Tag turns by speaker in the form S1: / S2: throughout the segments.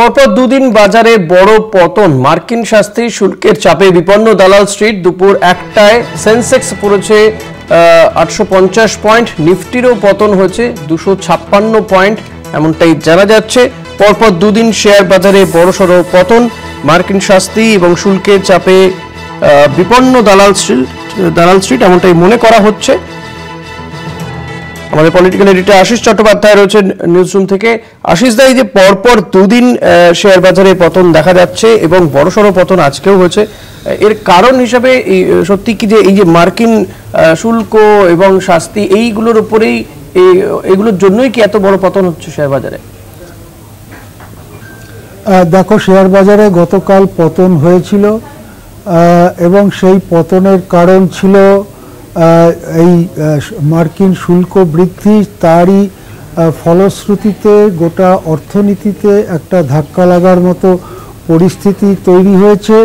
S1: পরপর দুদিন বাজারে বড় পতন, মার্কিন শাস্তি শুল্কের চাপে বিপন্ন দালাল স্ট্রিট। দুপুর 1টায় সেন্সেক্স পড়েছে 850 পয়েন্ট, নিফটিরও পতন হয়েছে 256 পয়েন্ট, এমনটাই জানা যাচ্ছে। পরপর দুদিন শেয়ার বাজারে বড়সড় পতন, মার্কিন শাস্তি এবং শুল্কের চাপে বিপন্ন দালাল স্ট্রিট এমনটাই মনে করা হচ্ছে। আমাদের পলিটিক্যাল এডিটর আশিস চট্টোপাধ্যায় রয়েছেন নিউজরুম থেকে। আশিস দা, এই যে পরপর দুদিন শেয়ার বাজারে পতন দেখা যাচ্ছে এবং বড়সড় পতন আজকেও হয়েছে, এর কারণ হিসাবে সত্যি কি যে এই যে মার্কিন শুল্ক এবং শাস্তি এইগুলোর উপরেই, এগুলোর জন্যই কি এত বড় পতন হচ্ছে শেয়ার বাজারে?
S2: দেখো, শেয়ার বাজারে গতকাল পতন হয়েছিল এবং সেই পতনের কারণ ছিল এই মার্কিন শুল্ক বৃদ্ধি। তারই ফলশ্রুতিতে গোটা অর্থনীতিতে একটা ধাক্কা লাগার মতো পরিস্থিতি তৈরি হয়েছে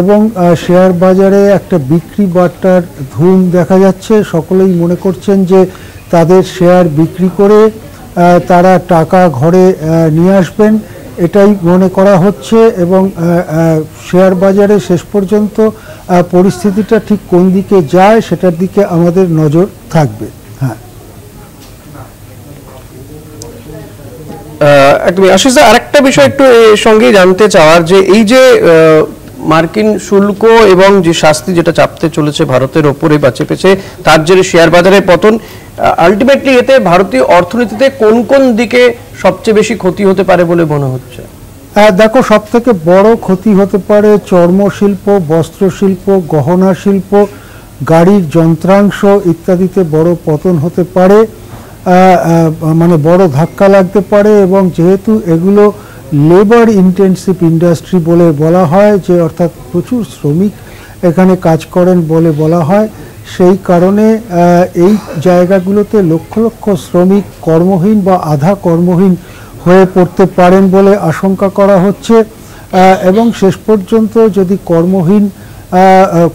S2: এবং শেয়ার বাজারে একটা বিক্রি বাট্টার ধুম দেখা যাচ্ছে। সকলেই মনে করছেন যে তাদের শেয়ার বিক্রি করে তারা টাকা ঘরে নিয়ে আসবেন, এটাই মনে করা হচ্ছে এবং শেয়ার বাজারে শেষ পর্যন্ত পরিস্থিতিটা ঠিক কোন দিকে যায় সেটার দিকে আমাদের নজর থাকবে। হ্যাঁ,
S1: একদমই। আশিস দা, আরেকটা বিষয় একটু এর সঙ্গে জানতে চাওয়ার, যে এই যে মার্কিন শুল্ক এবং যে শাস্তি যেটা চাপতে চলেছে ভারতের ওপরে বা চেপেছে, তার জেরে শেয়ার বাজারে পতন, আলটিমেটলি এতে ভারতীয় অর্থনীতিতে কোন কোন দিকে সবচেয়ে বেশি ক্ষতি হতে পারে বলে মনে হচ্ছে?
S2: দেখো, সব থেকে বড় ক্ষতি হতে পারে চর্মশিল্প, বস্ত্রশিল্প, গহনা শিল্প, গাড়ির যন্ত্রাংশ ইত্যাদিতে বড় পতন হতে পারে, মানে বড় ধাক্কা লাগতে পারে। এবং যেহেতু এগুলো লেবার ইন্টেন্সিভ ইন্ডাস্ট্রি বলে বলা হয়, যে অর্থাৎ প্রচুর শ্রমিক এখানে কাজ করেন বলে বলা হয়, সেই কারণে এই জায়গাগুলোতে লক্ষ লক্ষ শ্রমিক কর্মহীন বা আধা কর্মহীন হয়ে পড়তে পারেন বলে আশঙ্কা করা হচ্ছে। এবং শেষ পর্যন্ত যদি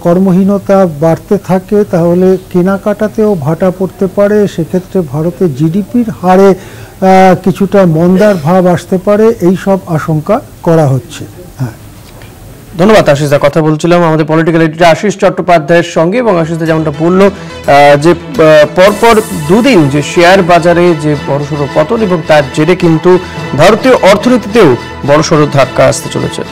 S2: কর্মহীনতা বাড়তে থাকে তাহলে কেনাকাটাতেও ভাটা পড়তে পারে। সেক্ষেত্রে ভারতের জিডিপির হারে কিছুটা মন্দার ভাব আসতে পারে, এই সব আশঙ্কা করা হচ্ছে। হ্যাঁ,
S1: ধন্যবাদ আশিস দা। কথা বলছিলাম আমাদের পলিটিক্যাল এডিটর আশিস চট্টোপাধ্যায়ের সঙ্গে, এবং আশিস দা যেমনটা বলল যে পরপর দুদিন যে শেয়ার বাজারে যে বড়সড় পতন এবং তার জেরে কিন্তু ভারতীয় অর্থনীতিতেও বড়সড় ধাক্কা আসতে চলেছে।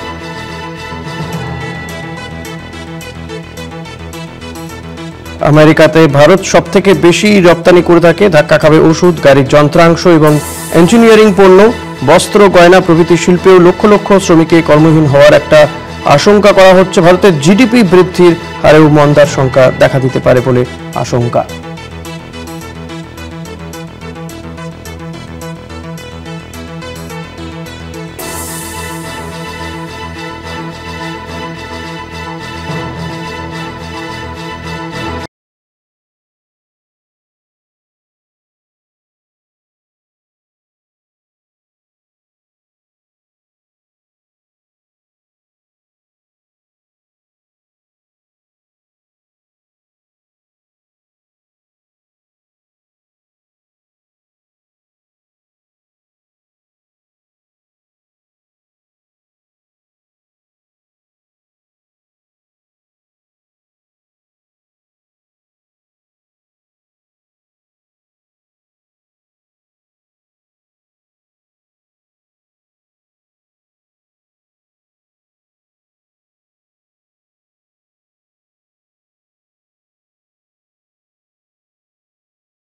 S1: আমেরিকাতে ভারত সব থেকে বেশি রপ্তানি করে থাকে, ধাক্কা খাবে ওষুধ, গাড়ির যন্ত্রাংশ এবং ইঞ্জিনিয়ারিং পণ্য, বস্ত্র, গয়না প্রভৃতি শিল্পেও লক্ষ লক্ষ শ্রমিকের কর্মহীন হওয়ার একটা আশঙ্কা করা হচ্ছে। ভারতের জিডিপি বৃদ্ধির হারেও মন্দার সংখ্যা দেখা দিতে পারে বলে আশঙ্কা।